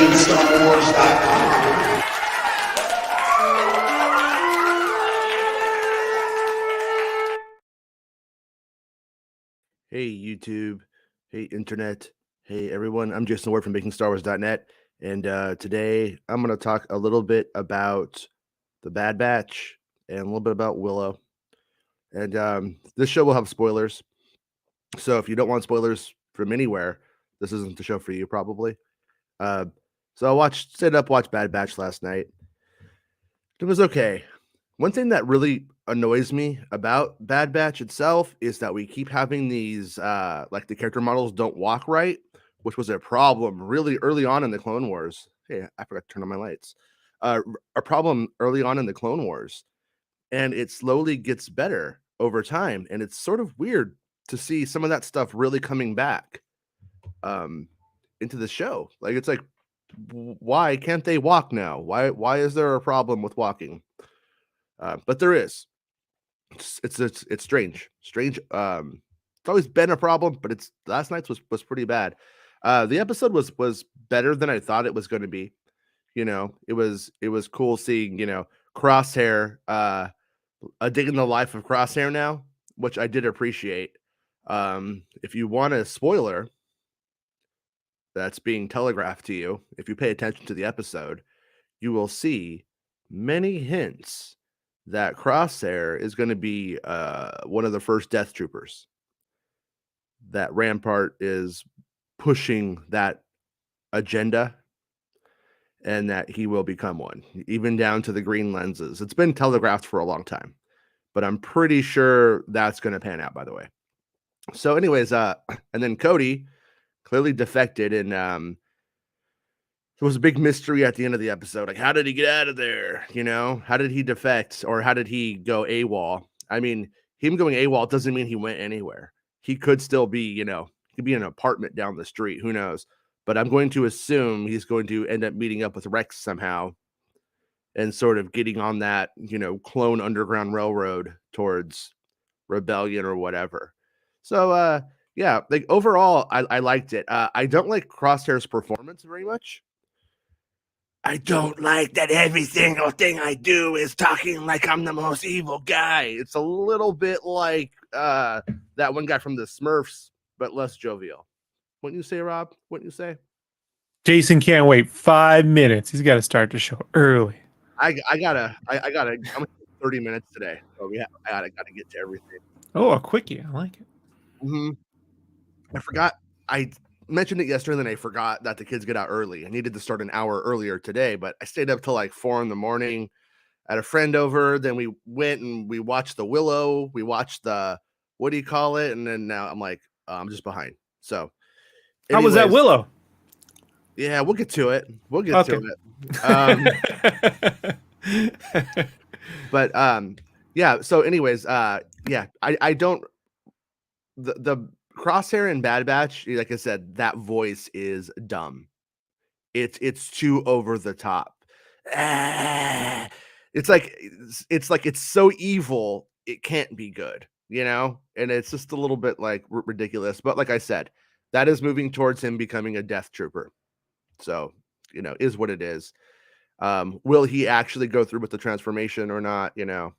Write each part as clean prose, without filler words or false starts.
MakingStarWars.net. Hey YouTube, hey Internet, hey everyone, I'm Jason Ward from MakingStarWars.net, and today I'm going to talk a little bit about The Bad Batch and a little bit about Willow. And this show will have spoilers, so if you don't want spoilers from anywhere, this isn't the show for you probably. So I stayed up, watched Bad Batch last night. It was okay. One thing that really annoys me about Bad Batch itself is that we keep having these like the character models don't walk right, which was a problem really early on in the Clone Wars. Hey, I forgot to turn on my lights. A problem early on in the Clone Wars, and it slowly gets better over time, and it's sort of weird to see some of that stuff really coming back into the show. Like it's like, why can't they walk now? Why is there a problem with walking? But there is. It's strange. It's always been a problem, but it's last night's was pretty bad. The episode was better than I thought it was going to be. You know, it was cool seeing, you know, Crosshair, a dig in the life of Crosshair now, which I did appreciate. If you want a spoiler that's being telegraphed to you, if you pay attention to the episode, you will see many hints that Crosshair is going to be one of the first Death Troopers. That Rampart is pushing that agenda, and that he will become one, even down to the green lenses. It's been telegraphed for a long time, but I'm pretty sure that's going to pan out, by the way. So anyways, and then Cody clearly defected, and there was a big mystery at the end of the episode. Like, how did he get out of there? You know, how did he defect, or how did he go AWOL? I mean, him going AWOL doesn't mean he went anywhere. He could still be, you know, he could be in an apartment down the street. Who knows? But I'm going to assume he's going to end up meeting up with Rex somehow and sort of getting on that, you know, clone Underground Railroad towards rebellion or whatever. So, yeah, like overall, I liked it. I don't like Crosshair's performance very much. I don't like that every single thing I do is talking like I'm the most evil guy. It's a little bit like that one guy from the Smurfs, but less jovial. Wouldn't you say, Rob? Wouldn't you say? Jason can't wait 5 minutes. He's got to start the show early. I gotta. I'm gonna 30 minutes today, so I gotta get to everything. Oh, a quickie. I like it. I forgot. I mentioned it yesterday, and then I forgot that the kids get out early. I needed to start an hour earlier today, but I stayed up till like 4 a.m. I had a friend over. Then we went and we watched the Willow. We watched the, what do you call it? And then now I'm like, I'm just behind. So, how was that Willow? Yeah, we'll get to it. We'll get to it. But yeah. So, anyways, yeah, I don't. The Crosshair and Bad Batch, like I said, that voice is dumb. It's too over the top. It's like it's so evil it can't be good, you know? And it's just a little bit like ridiculous. But like I said, that is moving towards him becoming a Death Trooper. So, you know, is what it is. Will he actually go through with the transformation or not? You know,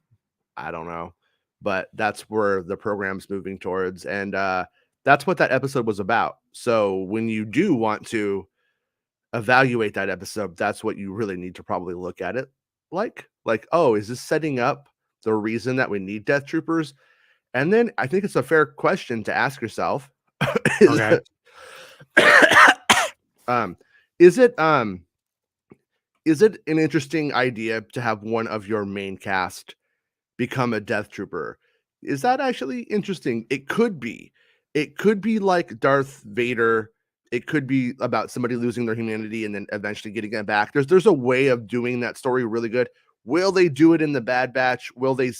I don't know. But that's where the program's moving towards. And that's what that episode was about. So when you do want to evaluate that episode, that's what you really need to probably look at it like, oh, is this setting up the reason that we need Death Troopers? And then I think it's a fair question to ask yourself. Okay. Is it an interesting idea to have one of your main cast become a Death Trooper? Is that actually interesting? It could be. It could be like Darth Vader. It could be about somebody losing their humanity and then eventually getting it back. There's a way of doing that story really good. Will they do it in the Bad Batch? Will they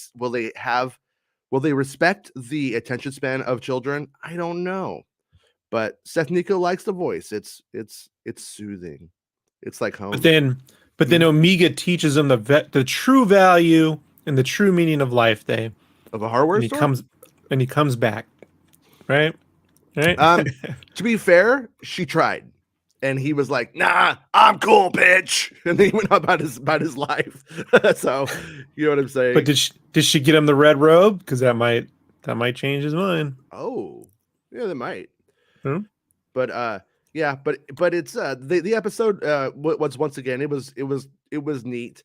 respect the attention span of children? I don't know. But Seth Nico likes the voice. It's soothing. It's like home. But then Omega teaches them the true value and the true meaning of life, Dave. Of a hardware store? He comes back. Right? To be fair, she tried. and he was like, "Nah, I'm cool, bitch," and then he went about his life. So, you know what I'm saying? But did she get him the red robe? Because that might change his mind. Oh, yeah, they might. Hmm? But yeah, but it's the episode was once again it was neat.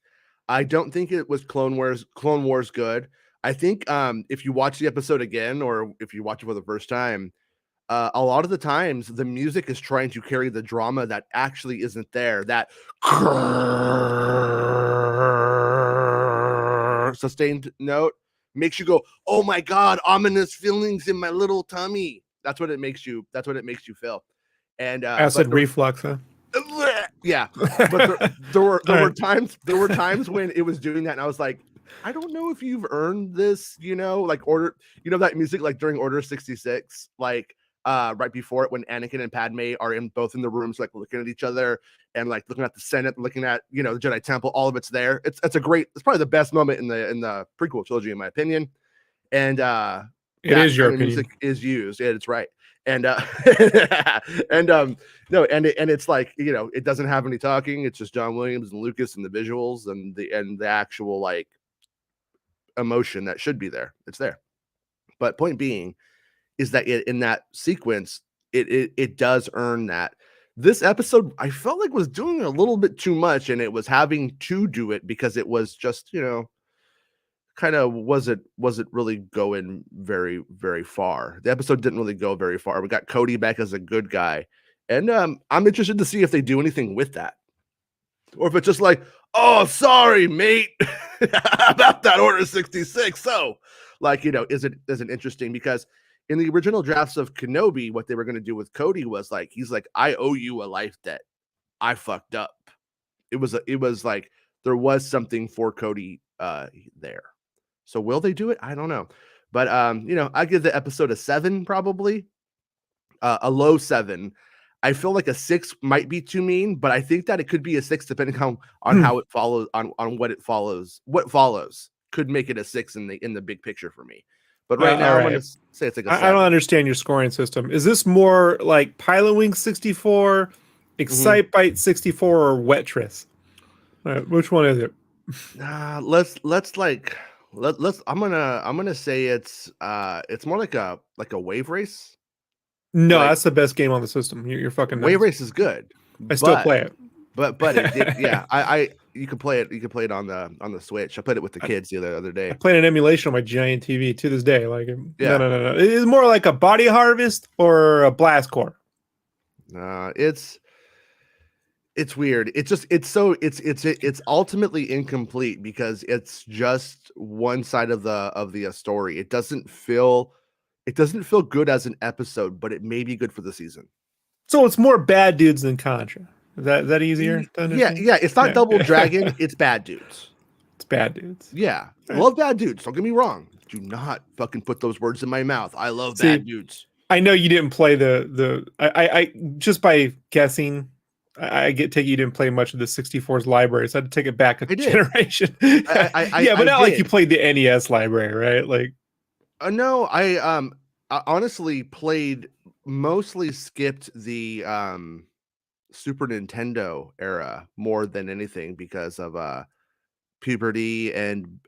I don't think it was Clone Wars good. I think if you watch the episode again or if you watch it for the first time, a lot of the times the music is trying to carry the drama that actually isn't there. That sustained note makes you go, "Oh my god, ominous feelings in my little tummy." That's what it makes you. That's what it makes you feel. And but Acid reflux, huh? yeah, but there were All there were times when it was doing that, and I was like, I don't know if you've earned this, like that music like during Order 66, like right before it when Anakin and Padme are both in the rooms like looking at each other and like looking at the Senate, looking at the Jedi Temple, all of it's there. It's probably the best moment in the prequel trilogy in my opinion. And It that is your kind of opinion. music is used. Yeah, it's right. And and no, and it's like it doesn't have any talking. It's just John Williams and Lucas and the visuals and the actual like emotion that should be there. It's there. But point being is that in that sequence, it does earn that. This episode, I felt like was doing a little bit too much, and it was having to do it because it was just kind of wasn't really going very very far. The episode didn't really go very far. We got Cody back as a good guy, and I'm interested to see if they do anything with that, or if it's just like, oh, sorry, mate, about that Order 66. So, like, isn't interesting because in the original drafts of Kenobi, what they were going to do with Cody was like, he's like, I owe you a life debt. I fucked up. It was like there was something for Cody there. So will they do it? I don't know. But I give the episode a 7 probably. A low 7. I feel like a 6 might be too mean, but I think that it could be a 6 depending on how it follows on what it follows. What follows could make it a 6 in the big picture for me. But right now I'm going to say it's like a 7. I don't understand your scoring system. Is this more like Pilot Wing 64, Excitebike 64, or Wetris? Which one is it? Let's I'm gonna say it's more like a wave race. No, Like, that's the best game on the system. You're fucking nuts. Wave Race is good. I still play it. But it did, yeah. You can play it. You can play it on the Switch. I played it with the kids the other day. I played an emulation on my giant TV to this day. Like, Yeah. No. It is more like a Body Harvest or a Blast Core. It's weird. It's ultimately incomplete because it's just one side of the story. It doesn't feel good as an episode, but it may be good for the season. So it's more Bad Dudes than Contra. Is that easier to understand? Yeah. It's not Double Dragon. It's Bad Dudes. It's Bad Dudes. Yeah. I love Bad Dudes. Don't get me wrong. Do not fucking put those words in my mouth. I love Bad Dudes. I know you didn't play I just by guessing, take it you didn't play much of the 64's library, so I had to take it back a generation. But not like you played the NES library, right? Like, no, I honestly mostly skipped the Super Nintendo era more than anything because of puberty and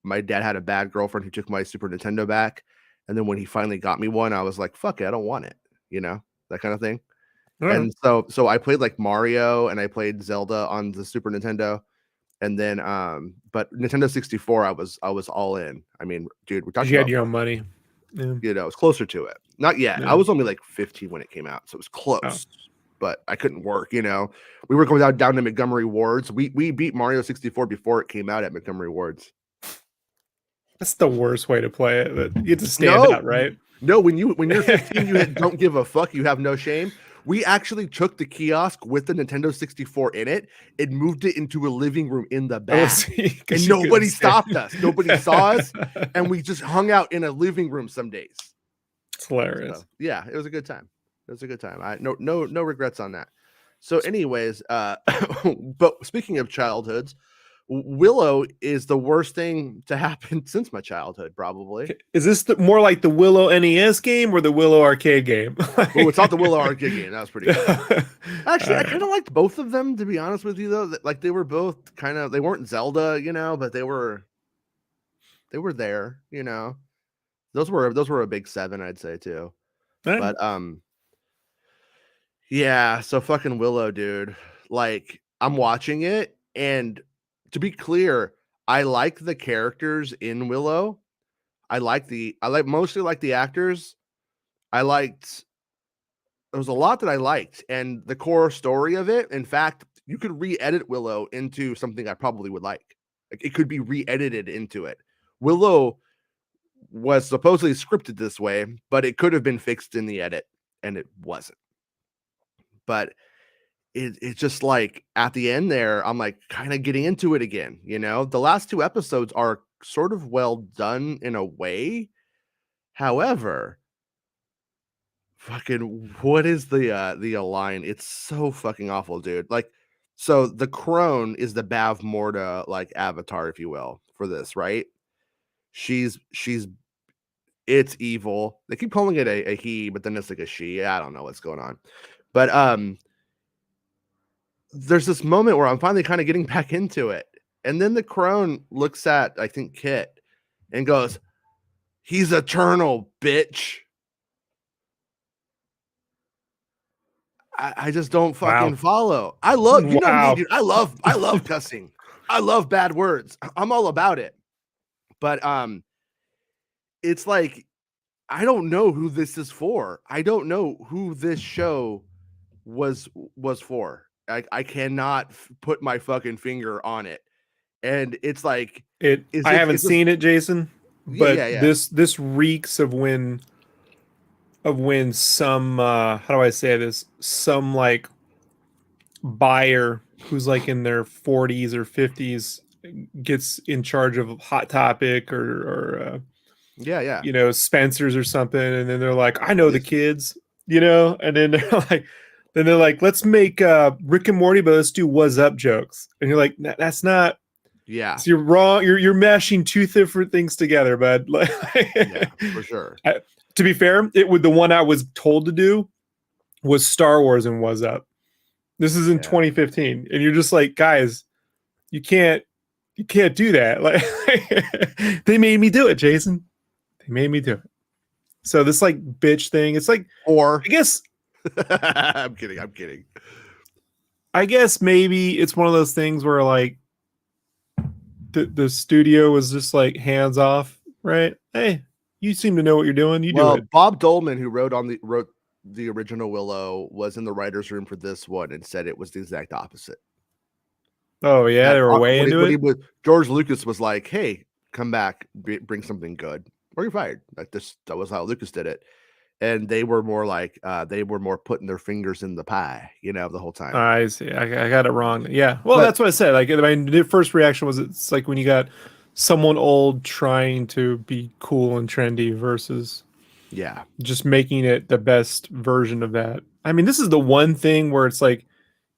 my dad had a bad girlfriend who took my Super Nintendo back, and then when he finally got me one, I was like, fuck it, I don't want it, that kind of thing. And so I played like Mario and I played Zelda on the Super Nintendo, and then but Nintendo 64 I was all in. I mean, dude, we're talking you about had your own money. Yeah. It's closer to it. Not yet. Yeah. I was only like 15 when it came out, so it was close. But I couldn't work, We were going down to Montgomery Wards. We beat Mario 64 before it came out at Montgomery Wards. That's the worst way to play it. But you get to stand out, right? No, when you're 15, you don't give a fuck. You have no shame. We actually took the kiosk with the Nintendo 64 in it and moved it into a living room in the back. And nobody stopped us. Nobody saw us. And we just hung out in a living room some days. It's hilarious. So, yeah, it was a good time. No regrets on that. So anyways, but speaking of childhoods, Willow is the worst thing to happen since my childhood, probably. Is this more like the Willow NES game or the Willow arcade game? Oh, it's not the Willow arcade game. That was pretty good. Actually, I right. kind of liked both of them, to be honest with you, though. Like they were both they weren't Zelda, but they were there, Those were a big 7, I'd say too. Right. But yeah, so fucking Willow, dude. Like I'm watching it, and to be clear, I like the characters in Willow. Mostly like the actors. There was a lot that I liked, and the core story of it. In fact, you could re-edit Willow into something I probably would like. Like it could be re-edited into it. Willow was supposedly scripted this way, but it could have been fixed in the edit, and it wasn't. But it's just like at the end there, I'm like kind of getting into it again. The last 2 episodes are sort of well done in a way. However, fucking what is the line? It's so fucking awful, dude. Like, so the crone is the Bav Morda like avatar, if you will, for this, right? She's it's evil. They keep calling it a he, but then it's like a she. I don't know what's going on. But there's this moment where I'm finally kind of getting back into it. And then the crone looks at, I think, Kit and goes, "He's eternal, bitch." I just don't fucking follow. I love, you know me, dude. I love cussing. I love bad words. I'm all about it. But it's like, I don't know who this is for. I don't know who this show was for. I cannot put my fucking finger on it. And it's like I haven't seen it, Jason, but yeah. This reeks of when some how do I say this? Some like buyer who's like in their 40s or 50s gets in charge of Hot Topic or Spencer's or something, and then they're like, I know the kids, and then they're like, let's make Rick and Morty, but let's do "What's Up" jokes, and you're like, that's not. Yeah, so you're wrong. You're mashing 2 different things together, bud. Yeah, for sure. To be fair, the one I was told to do was Star Wars and "What's Up." This is in 2015, and you're just like, guys, you can't do that. Like, they made me do it, Jason. They made me do it. So this like bitch thing, it's like, or I guess I'm kidding. I guess maybe it's one of those things where like the studio was just like hands off, right? Hey, you seem to know what you're doing. You do it. Bob Dolman, who wrote the original Willow, was in the writer's room for this one and said it was the exact opposite. Oh yeah, they were way into it. George Lucas was like, "Hey, come back, bring something good, or you're fired." Like this, that was how Lucas did it. And they were more like they were more putting their fingers in the pie, the whole time. I see. I got it wrong. Yeah. Well, that's what I said. Like, my first reaction was it's like when you got someone old trying to be cool and trendy versus just making it the best version of that. I mean, this is the one thing where it's like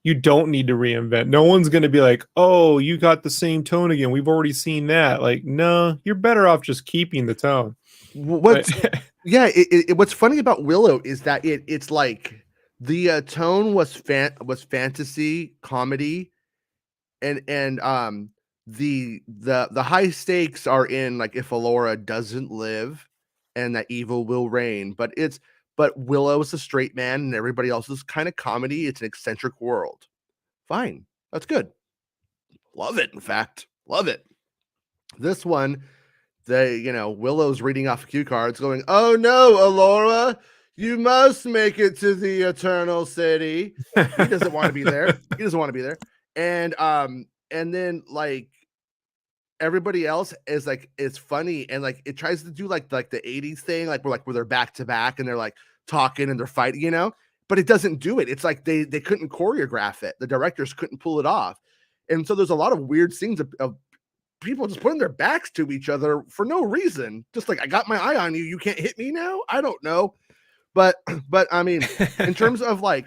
you don't need to reinvent. No one's going to be like, "Oh, you got the same tone again. We've already seen that." Like, no, you're better off just keeping the tone. What's funny about Willow is that it's like the tone was fantasy comedy, and the high stakes are in like if Alora doesn't live and that evil will reign, but Willow is a straight man and everybody else is kind of comedy. It's an eccentric world. Fine, that's good. Love it. In fact, love it. This one, Willow's reading off cue cards going, "Oh no, Alora, you must make it to the Eternal City." He doesn't want to be there. And then like everybody else is like, it's funny. And like, it tries to do like the 80s thing, like where they're back to back and they're like talking and they're fighting, but it doesn't do it. It's like they couldn't choreograph it. The directors couldn't pull it off. And so there's a lot of weird scenes of people just putting their backs to each other for no reason. Just like, I got my eye on you. You can't hit me now. I don't know. But I mean, in terms of like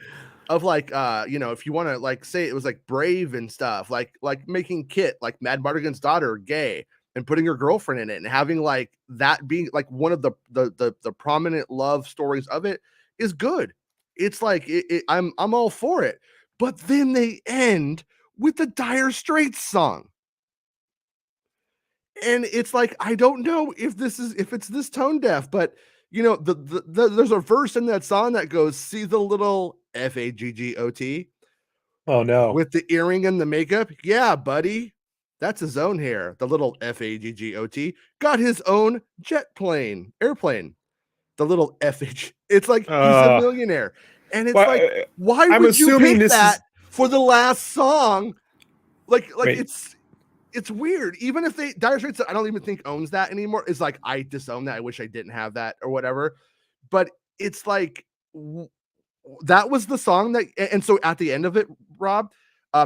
of like if you want to like say it was like Brave and stuff, like making Kit, like Mad Mardigan's daughter, gay and putting her girlfriend in it and having like that being like one of the prominent love stories of it is good. It's like I'm all for it. But then they end with the Dire Straits song. And it's like, I don't know if it's this tone deaf, but there's a verse in that song that goes, see the little FAGGOT. Oh no. With the earring and the makeup. Yeah, buddy. That's his own hair. The little FAGGOT got his own airplane. The little FH. It's like he's a millionaire. And it's like, why would you pick that for the last song? Like it's weird. Even if Dire Straits, I don't even think owns that anymore. It's like, I disown that. I wish I didn't have that or whatever. But it's like, that was the song that, and so at the end of it, Rob,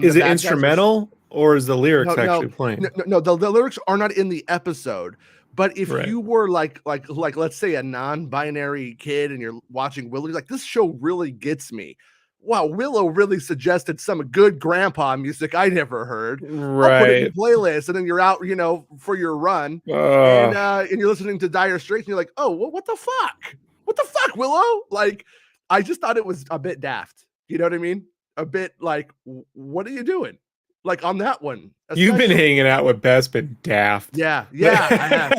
is it instrumental or is the lyrics actually playing? No, the lyrics are not in the episode. But if you were like let's say a non-binary kid and you're watching Willow, you're like, this show really gets me. Wow, Willow really suggested some good grandpa music I never heard. I'll put it in the playlist, and then you're out, for your run, and you're listening to Dire Straits, and you're like, oh, well, what the fuck? What the fuck, Willow? Like, I just thought it was a bit daft. You know what I mean? A bit like, what are you doing? Like on that one. Especially. You've been hanging out with Bespin daft. Yeah, I have.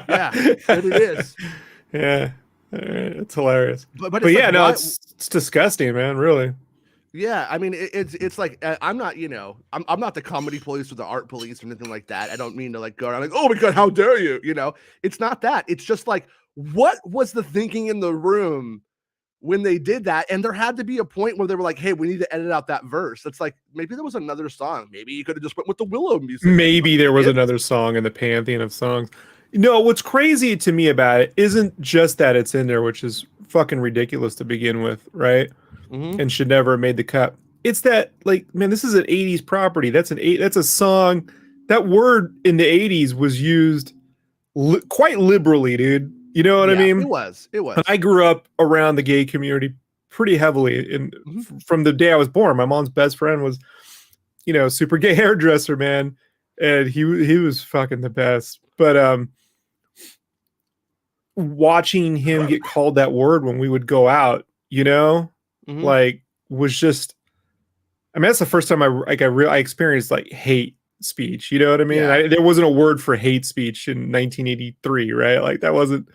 Yeah, it is. Yeah. It's hilarious. But yeah, like, no, it's disgusting, man, really. Yeah, I mean, it's like, I'm not, I'm not the comedy police or the art police or anything like that. I don't mean to like go around like, oh my God, how dare you? It's not that. It's just like, what was the thinking in the room when they did that? And there had to be a point where they were like, hey, we need to edit out that verse. It's like, maybe there was another song. Maybe you could have just went with the Willow music. Maybe there was another song in the pantheon of songs. No, what's crazy to me about it isn't just that it's in there, which is fucking ridiculous to begin with, right? Mm-hmm. And should never have made the cut. It's that, like, man, this is an 80s property. That's a song. That word in the 80s was used quite liberally, dude. You know what I mean? It was. I grew up around the gay community pretty heavily from the day I was born. My mom's best friend was, super gay hairdresser, man. And he was fucking the best. But watching him get called that word when we would go out, like, was just, I mean, that's the first time I experienced like hate speech. You know what I mean? Yeah. There wasn't a word for hate speech in 1983, right? Like, that wasn't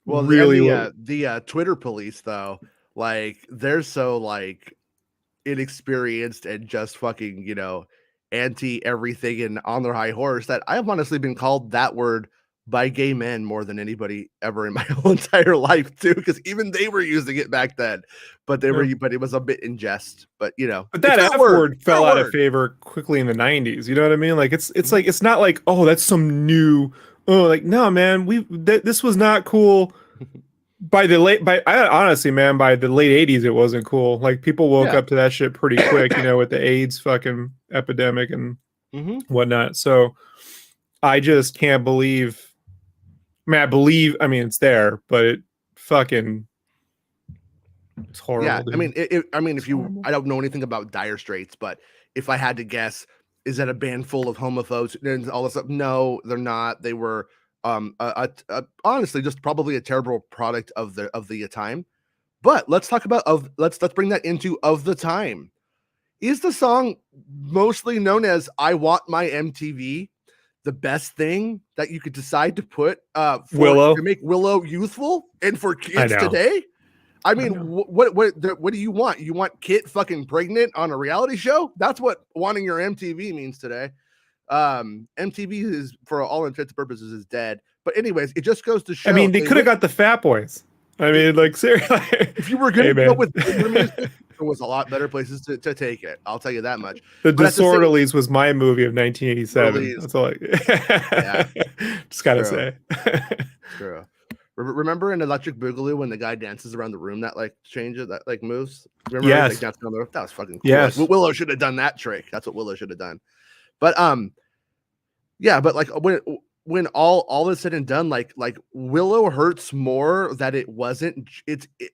really the Twitter police, though. Like, they're so like inexperienced and just fucking, anti everything and on their high horse that I've honestly been called that word by gay men more than anybody ever in my whole entire life too, because even they were using it back then, but it was a bit in jest. But but that F word fell out of favor quickly in the 90s. You know what I mean? Like, it's like, it's not like, oh, that's some new, like, no, man, this was not cool. By the late 80s, it wasn't cool. Like, people woke up to that shit pretty quick, with the AIDS fucking epidemic and whatnot. So I just can't believe. I mean, it's there, but it's horrible. Yeah, dude. I mean, I don't know anything about Dire Straits, but if I had to guess, is that a band full of homophobes and all this stuff? No, they're not. They were honestly just probably a terrible product of the time. But let's talk about let's bring that into of the time. Is the song mostly known as "I Want My MTV" the best thing that you could decide to put Willow to make Willow youthful and for kids today? I mean, what do you want? You want Kit fucking pregnant on a reality show? That's what wanting your MTV means today. MTV is, for all intents and purposes, is dead. But anyways, it just goes to show. I mean, they could have got the Fat Boys. I mean, like, seriously. If you were going to go with music, there was a lot better places to take it. I'll tell you that much. The Disorderlies was my movie of 1987. That's all just gotta say. True. Remember in Electric Boogaloo when the guy dances around the room that like changes, that like moves? Remember? Yes. That was fucking cool. Yes. Like, Willow should have done that trick. That's what Willow should have done. But yeah, but like when all is said and done, like Willow hurts more that it wasn't.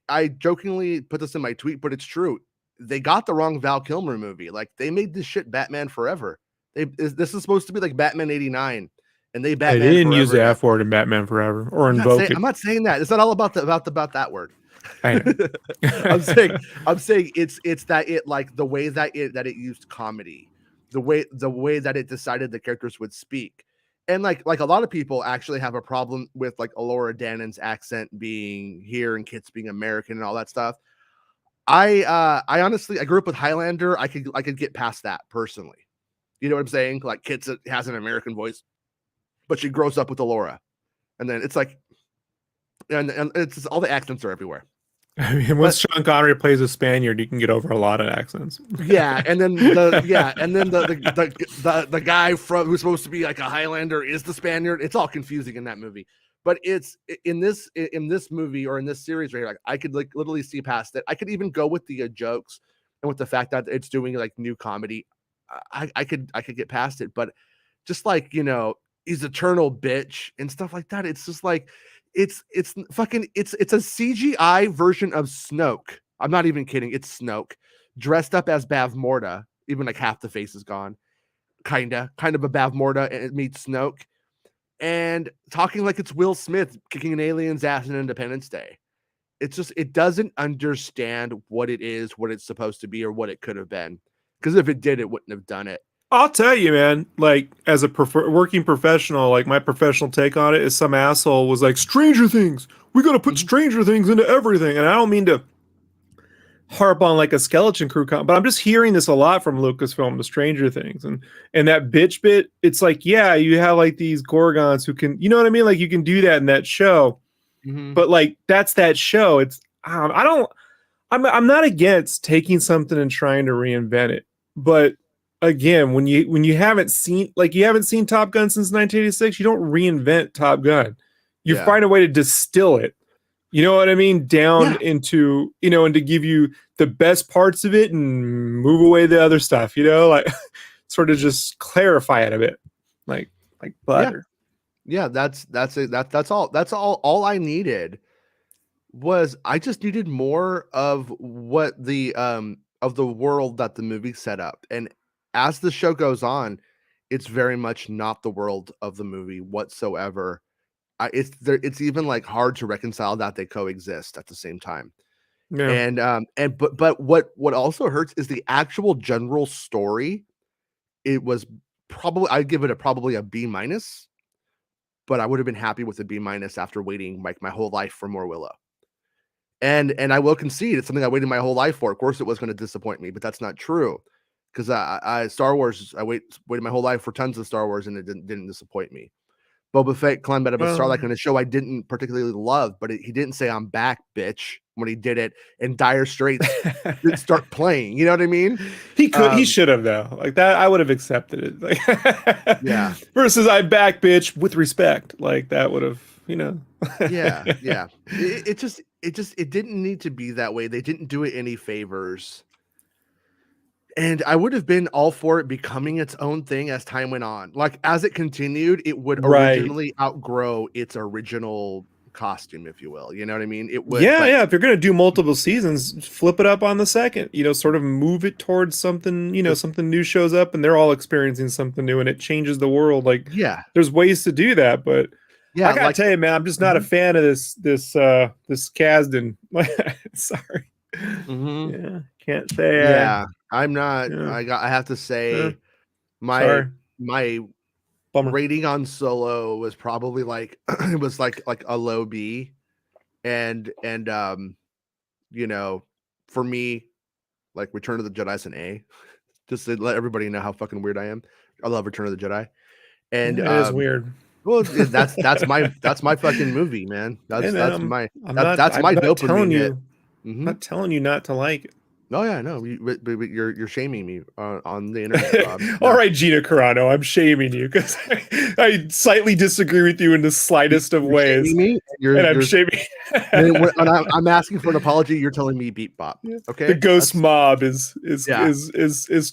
I jokingly put this in my tweet, but it's true. They got the wrong Val Kilmer movie. Like they made this shit Batman Forever. This is supposed to be like Batman '89, and they They Batman didn't Forever. use the F word in Batman Forever or invoke it. I'm not saying that. It's not all about that word. I know. I'm saying it's that it like the way that it used comedy, the way that it decided the characters would speak. And like a lot of people actually have a problem with like Elora Danon's accent being here and Kit's being American and all that stuff. I honestly, I grew up with Highlander. I could get past that personally. You know what I'm saying? Like Kit has an American voice, but she grows up with Elora, and then it's like, and it's just, all the accents are everywhere. I mean, once Sean Connery plays a Spaniard, you can get over a lot of accents. Yeah, and then the guy from who's supposed to be like a Highlander is the Spaniard. It's all confusing in that movie. But it's in this movie or in this series right here, like I could like literally see past it. I could even go with the jokes and with the fact that it's doing like new comedy. I could get past it, but just like, you know, he's eternal bitch and stuff like that. It's just like it's a CGI version of Snoke. I'm not even kidding. It's Snoke dressed up as Bavmorda. Even like half the face is gone. Kind of a Bavmorda, and it meets Snoke. And talking like it's Will Smith kicking an alien's ass in Independence Day. It's just, it doesn't understand what it is, what it's supposed to be, or what it could have been. Because if it did, it wouldn't have done it. I'll tell you, man, like as a working professional, like my professional take on it is some asshole was like, Stranger Things, we got to put Stranger Things into everything. And I don't mean to harp on like a skeleton crew but I'm just hearing this a lot from Lucasfilm, the Stranger Things, and that bitch bit. It's like, yeah, you have like these Gorgons who can, you know what I mean, like you can do that in that show, but like that's that show. It's I'm not against taking something and trying to reinvent it, but again, when you haven't seen Top Gun since 1986, you don't reinvent Top Gun. You find a way to distill it. You know what I mean? Down into, you know, and to give you the best parts of it and move away the other stuff, you know, like sort of just clarify it a bit, like butter. Yeah, that's it. That's all I needed was I just needed more of what the world that the movie set up. And as the show goes on, it's very much not the world of the movie whatsoever. It's even like hard to reconcile that they coexist at the same time. Yeah. But what also hurts is the actual general story. It was probably, I'd give it probably a B-, but I would have been happy with a B- after waiting like my whole life for more Willow. And I will concede it's something I waited my whole life for. Of course, it was going to disappoint me, but that's not true. Because I Star Wars, I waited my whole life for tons of Star Wars, and it didn't disappoint me. Boba Fett climbed out of a Sarlacc in a show I didn't particularly love, but he didn't say "I'm back, bitch" when he did it, and Dire Straits didn't start playing. You know what I mean? He should have though. Like that, I would have accepted it. Like, yeah. Versus "I'm back, bitch" with respect. Like that would have, you know. yeah. It didn't need to be that way. They didn't do it any favors. And I would have been all for it becoming its own thing as time went on. Like as it continued, it would originally outgrow its original costume, if you will. You know what I mean? It would. Yeah. If you're gonna do multiple seasons, flip it up on the second. You know, sort of move it towards something. You know, something new shows up, and they're all experiencing something new, and it changes the world. Like, there's ways to do that, but I gotta tell you, man, I'm just not a fan of this Kasdan. Sorry. Yeah, can't say. Yeah. I'm not. Yeah. I have to say, my Bummer. Rating on Solo was probably like it was like a low B, and you know, for me, like Return of the Jedi's an A, just to let everybody know how fucking weird I am. I love Return of the Jedi, and it is weird. Well, that's my fucking movie, man. That's my dopamine hit. I'm not telling you not to like it. Oh yeah, no, but you're shaming me on the internet, Rob. All No. right, Gina Carano, I'm shaming you because I slightly disagree with you in the slightest of You're ways, shaming me. and I'm shaming. When I'm asking for an apology, you're telling me beep bop. Yeah. Okay, The ghost mob is yeah.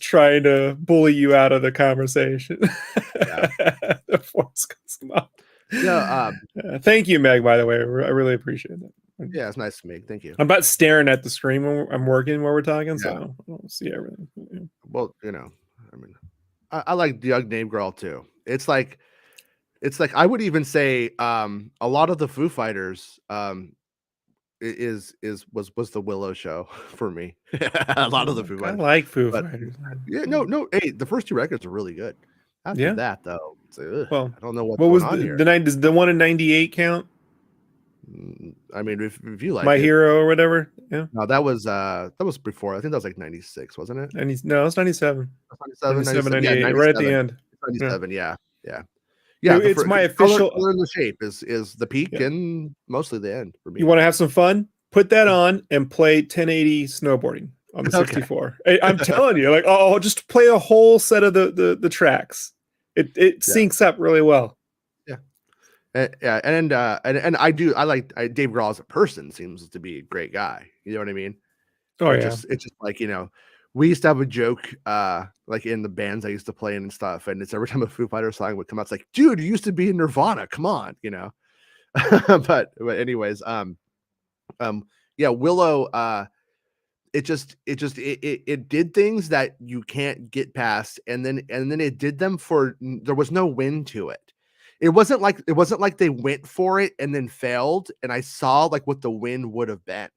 trying to bully you out of the conversation. Yeah. The force ghost mob. Yeah. Thank you, Meg. By the way, I really appreciate that. Yeah, it's nice to meet. Thank you. I'm about staring at the screen when I'm working while we're talking, so Yeah. I don't see everything. Yeah. Well, I mean, I like Doug Name Girl too. It's like I would even say a lot of the Foo Fighters was the Willow show for me. A lot of the Foo I Fighters. like Foo But Fighters. yeah, no. Hey, the first 2 records are really good. After Yeah. that, though, it's like, Well, I don't know what's what going was on here. does the one in '98 count? I mean, if you like My it. Hero or whatever. Yeah. No, that was before. I think that was like 96, wasn't it? No, it's 97. 97, 98, 97, right at the end. 97, yeah. It's my official. Color and the Shape is the peak Yeah. and mostly the end for me. You want to have some fun? Put that on and play 1080 snowboarding on the 64. I'm telling you, like, just play a whole set of the tracks. It syncs up really well. Yeah, and I like Dave Grohl as a person. Seems to be a great guy. You know what I mean? Oh yeah. It's just like, we used to have a joke like in the bands I used to play in and stuff, and it's every time a Foo Fighters song would come out, it's like, dude, you used to be in Nirvana. Come on, but anyways, yeah, Willow, it did things that you can't get past, and then it did them there was no win to it. It wasn't like they went for it and then failed, and I saw like what the win would have been.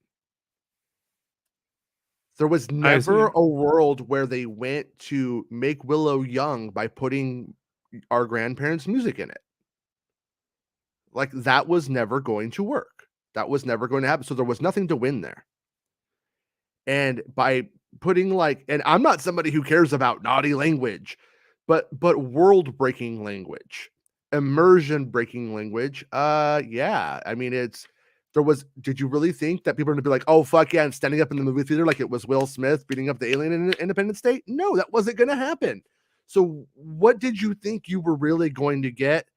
There was never a world where they went to make Willow young by putting our grandparents' music in it. Like, that was never going to work. That was never going to happen. So there was nothing to win there. And by putting and I'm not somebody who cares about naughty language, but world breaking language, immersion breaking language. Yeah. I mean, did you really think that people are gonna be like, oh fuck yeah, and standing up in the movie theater like it was Will Smith beating up the alien in Independence Day? No, that wasn't gonna happen. So what did you think you were really going to get?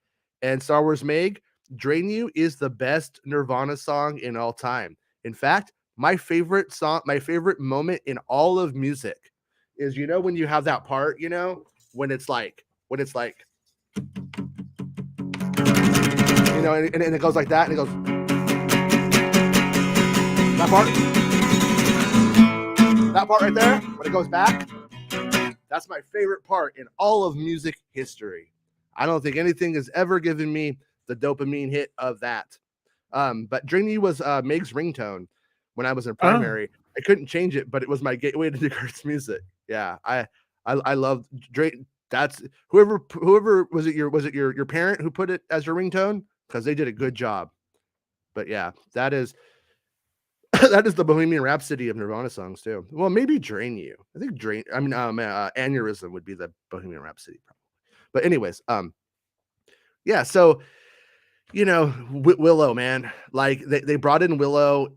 And Star Wars Meg, Drain You is the best Nirvana song in all time. In fact, my favorite moment in all of music is, when you have that part, when it's like, and it goes like that, and it goes, that part right there, when it goes back, that's my favorite part in all of music history. I don't think anything has ever given me the dopamine hit of that. But Drain You was Meg's ringtone when I was in primary. I couldn't change it, but it was my gateway to Kurt's music. Yeah, I love Drain. That's whoever was it your parent who put it as your ringtone, because they did a good job. But yeah, that is the Bohemian Rhapsody of Nirvana songs too. Well, maybe Drain You. I think Aneurysm would be the Bohemian Rhapsody probably. But anyways, yeah, so Willow, man, like they brought in Willow.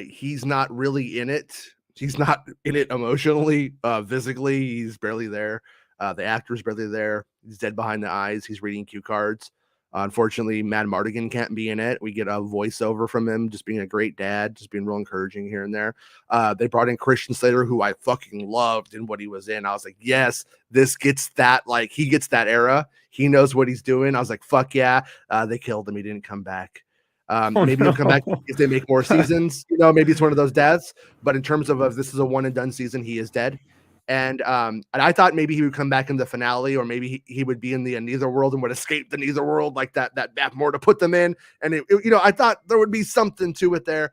He's not really in it. He's not in it emotionally, physically. He's barely there. The actor's barely there. He's dead behind the eyes. He's reading cue cards. Unfortunately, Mad Mardigan can't be in it. We get a voiceover from him, just being a great dad, just being real encouraging here and there. They brought in Christian Slater, who I fucking loved in what he was in. I was like, yes, this gets that, like, he gets that era. He knows what he's doing. I was like, fuck yeah. They killed him. He didn't come back. Maybe he'll come back if they make more seasons. Maybe it's one of those deaths. But in terms of this is a one and done season, he is dead. And I thought maybe he would come back in the finale, or maybe he would be in the Neither World and would escape the Neither World, like that more to put them in. And I thought there would be something to it there.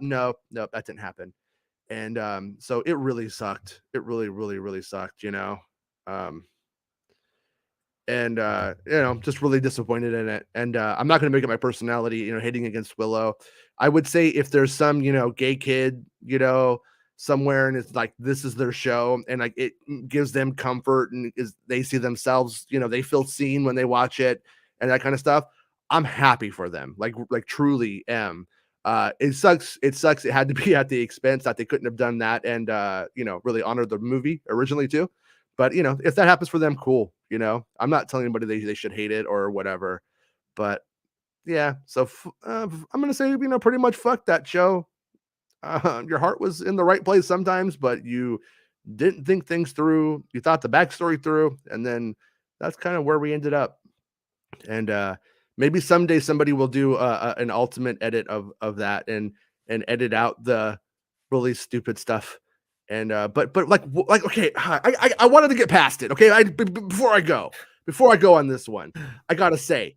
No, that didn't happen. And so it really sucked. It really, really, really sucked. Just really disappointed in it. And I'm not going to make it my personality, hating against Willow. I would say if there's some, gay kid, somewhere, and it's like, this is their show, and like it gives them comfort, and they see themselves, they feel seen when they watch it and that kind of stuff, I'm happy for them. Like truly am. It sucks. It sucks. It had to be at the expense that they couldn't have done that and really honor the movie originally too. But if that happens for them, cool. I'm not telling anybody they should hate it or whatever. But yeah, so I'm gonna say pretty much fuck that show. Your heart was in the right place sometimes, but you didn't think things through. You thought the backstory through, and then that's kind of where we ended up. And maybe someday somebody will do an ultimate edit of that and edit out the really stupid stuff. And but like okay, I wanted to get past it. Okay, before I go on this one, I gotta say,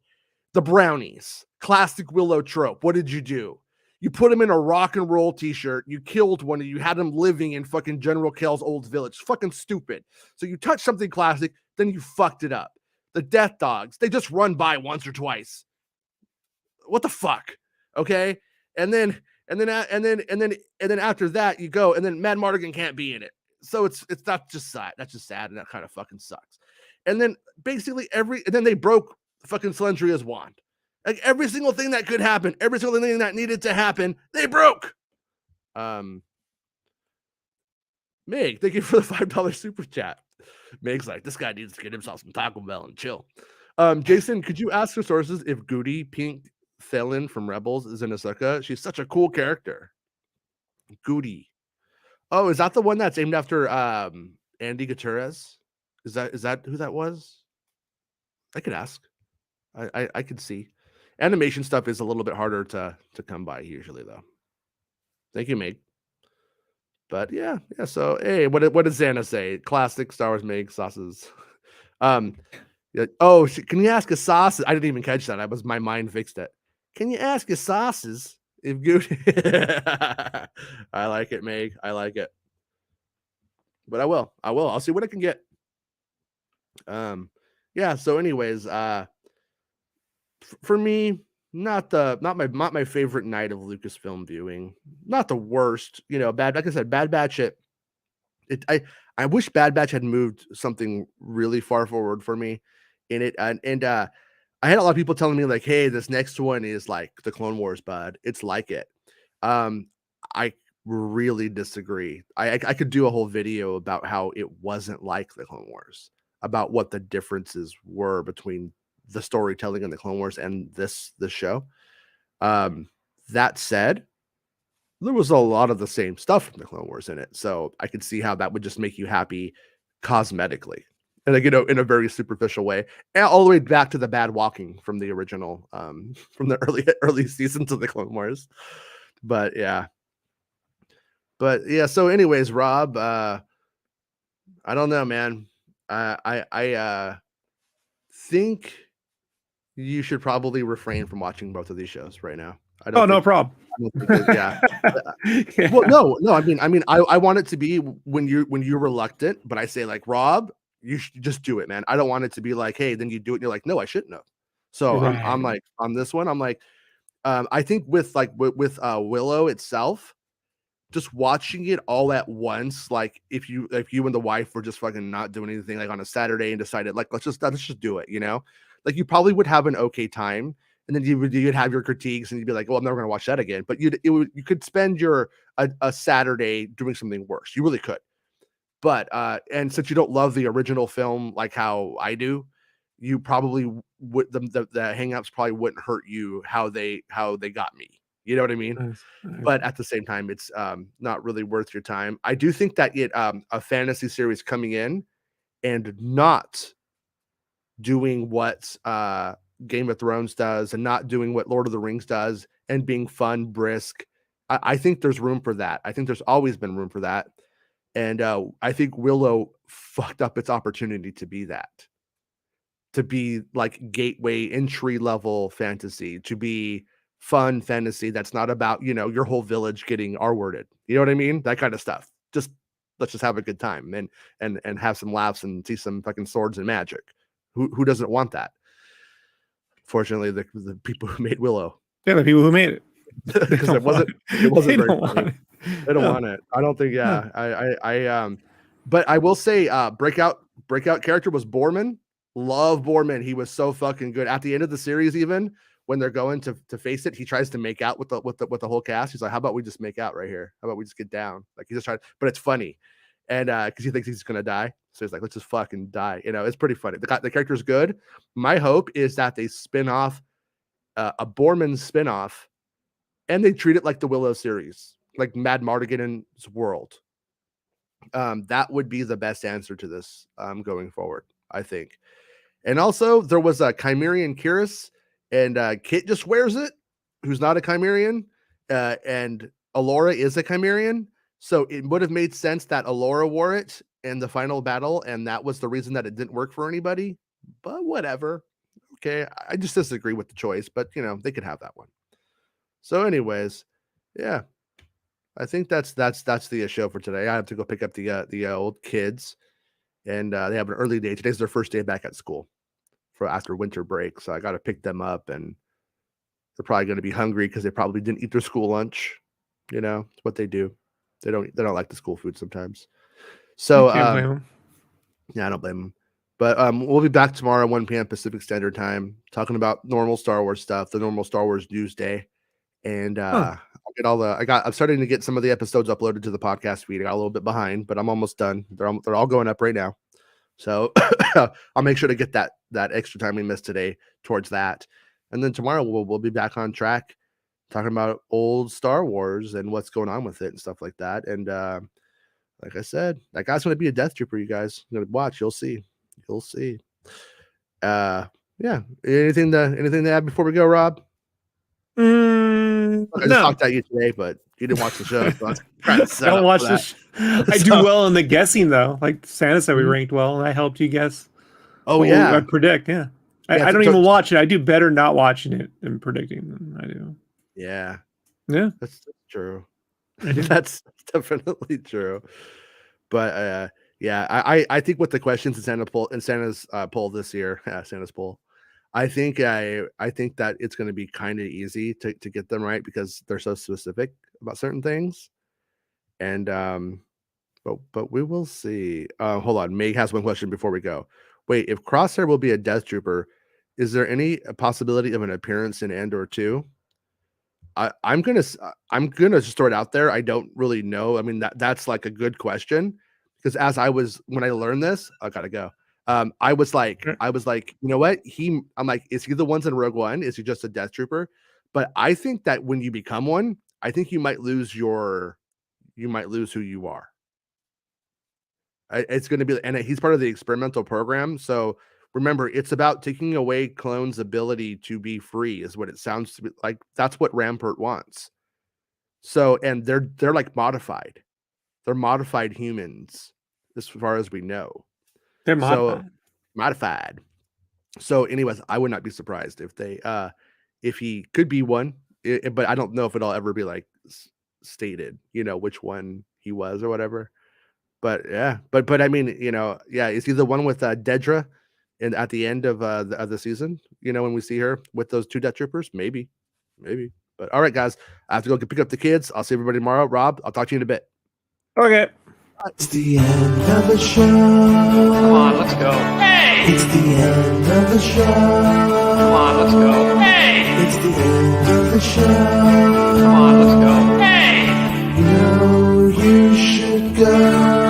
the brownies, classic Willow trope. What did you do? You put him in a rock and roll t-shirt. You killed one. You had him living in fucking General Kell's old village. Fucking stupid. So you touch something classic, then you fucked it up. The death dogs, they just run by once or twice. What the fuck? Okay. And then after that you go, and then Mad Mardigan can't be in it. So it's not just sad. That's just sad, and that kind of fucking sucks. And then basically and then they broke fucking Celendria's wand. Like every single thing that could happen, every single thing that needed to happen, they broke. Meg, thank you for the $5 super chat. Meg's like, this guy needs to get himself some Taco Bell and chill. Jason, could you ask your sources if Goody Pink Thelen from Rebels is in Ahsoka? She's such a cool character. Goody. Oh, is that the one that's aimed after Andy Gutierrez? Is that who that was? I could ask. I could see. Animation stuff is a little bit harder to come by usually, though. Thank you, Meg. But yeah. So hey, what does Xana say? Classic Star Wars Meg sauces. Yeah, oh, can you ask a sauces? I didn't even catch that. My mind fixed it. Can you ask a sauces if good? I like it, Meg. I like it. But I will. I'll see what I can get. Yeah. So, anyways, for me, not my favorite night of Lucasfilm viewing. Not the worst, bad. Like I said, Bad Batch. I wish Bad Batch had moved something really far forward for me in it, and I had a lot of people telling me like, "Hey, this next one is like the Clone Wars, bud. It's like it." I really disagree. I could do a whole video about how it wasn't like the Clone Wars, about what the differences were between the storytelling in the Clone Wars and this show. That said, there was a lot of the same stuff from the Clone Wars in it, so I could see how that would just make you happy cosmetically, and like, in a very superficial way, and all the way back to the bad walking from the original, from the early seasons of the Clone Wars. But yeah. So anyways, Rob, I don't know, man. I think you should probably refrain from watching both of these shows right now. No problem. Yeah. Well, no. I mean, I want it to be when you're reluctant, but I say like, Rob, you should just do it, man. I don't want it to be like, hey, then you do it, and you're like, no, I shouldn't have. So right. I'm like, on this one, I'm like, I think with Willow itself, just watching it all at once, like if you and the wife were just fucking not doing anything like on a Saturday and decided like let's just do it, like you probably would have an okay time, and then you'd have your critiques and you'd be like, well, I'm never gonna watch that again. But you could spend a Saturday doing something worse. You really could. But and since you don't love the original film like how I do, you probably would the hangups probably wouldn't hurt you how they got me. You know what I mean? Nice. But at the same time, it's not really worth your time. I do think that a fantasy series coming in and not doing what Game of Thrones does and not doing what Lord of the Rings does and being fun, brisk, I think there's room for that. I think there's always been room for that. And I think Willow fucked up its opportunity to be that. To be like gateway entry level fantasy, to be fun fantasy that's not about, your whole village getting R-worded. You know what I mean? That kind of stuff. Just let's just have a good time and have some laughs and see some fucking swords and magic. Who doesn't want that? Fortunately, the people who made Willow. Yeah, the people who made it. Because it wasn't very funny. They don't want it. I don't think. Yeah. I but I will say, breakout character was Borman. Love Borman. He was so fucking good at the end of the series. Even when they're going to face it, he tries to make out with the whole cast. He's like, "How about we just make out right here? How about we just get down?" Like he just tried, but it's funny, and because he thinks he's gonna die, so he's like, "Let's just fucking die." It's pretty funny. The character's good. My hope is that they spin off a Borman spinoff, and they treat it like the Willow series, like Mad Mardigan's world. That would be the best answer to this going forward, I think. And also, there was a Chimerian Kiris, and Kit just wears it, who's not a Chimerian, and Alora is a Chimerian. So it would have made sense that Alora wore it in the final battle, and that was the reason that it didn't work for anybody. But whatever. Okay, I just disagree with the choice, but they could have that one. So, anyways, yeah, I think that's the show for today. I have to go pick up the old kids, and they have an early day. Today's their first day back at school for after winter break, so I got to pick them up, and they're probably going to be hungry because they probably didn't eat their school lunch. It's what they do. They don't like the school food sometimes. So yeah, I don't blame them. But we'll be back tomorrow at 1 p.m. Pacific Standard Time talking about normal Star Wars stuff, the normal Star Wars news day. And I'll get I'm starting to get some of the episodes uploaded to the podcast feed. I got a little bit behind, but I'm almost done. They're all going up right now. So I'll make sure to get that extra time we missed today towards that. And then tomorrow we'll be back on track talking about old Star Wars and what's going on with it and stuff like that. And like I said, that guy's going to be a Death Trooper, you guys. You're going to watch. You'll see. Yeah. Anything to add before we go, Rob? I just talked at you today, but you didn't watch the show. So don't watch this. I do well in the guessing, though. Like Santa said, we ranked well, and I helped you guess. Oh yeah, I predict. Yeah, I don't even watch it. I do better not watching it than predicting than I do. Yeah, that's true. That's definitely true. But yeah, I think with the questions in Santa's poll this year, Santa's poll, I think that it's going to be kind of easy to get them right because they're so specific about certain things. And but we will see. Hold on, Meg has one question before we go. Wait, if Crosshair will be a Death Trooper, is there any possibility of an appearance in Andor 2? I'm gonna just throw it out there. I don't really know. I mean, that's like a good question because when I learned this, I gotta go. I was like, you know what? I'm like, is he the ones in Rogue One? Is he just a Death Trooper? But I think that when you become one, I think you might lose who you are. It's going to be, and he's part of the experimental program. So remember, it's about taking away clones' ability to be free, is what it sounds to be like. That's what Rampart wants. So, and they're like modified. They're modified humans, as far as we know. They're modified. Modified. So, anyways, I would not be surprised if he could be one, but I don't know if it'll ever be like stated, which one he was or whatever. But yeah, but I mean, is he the one with Dedra, and at the end of the season, when we see her with those two Death Troopers, maybe. But all right, guys, I have to go pick up the kids. I'll see everybody tomorrow. Rob, I'll talk to you in a bit. Okay. It's the end of the show. Come on, let's go. Hey! It's the end of the show. Come on, let's go. Hey! It's the end of the show. Come on, let's go. Hey! You should go.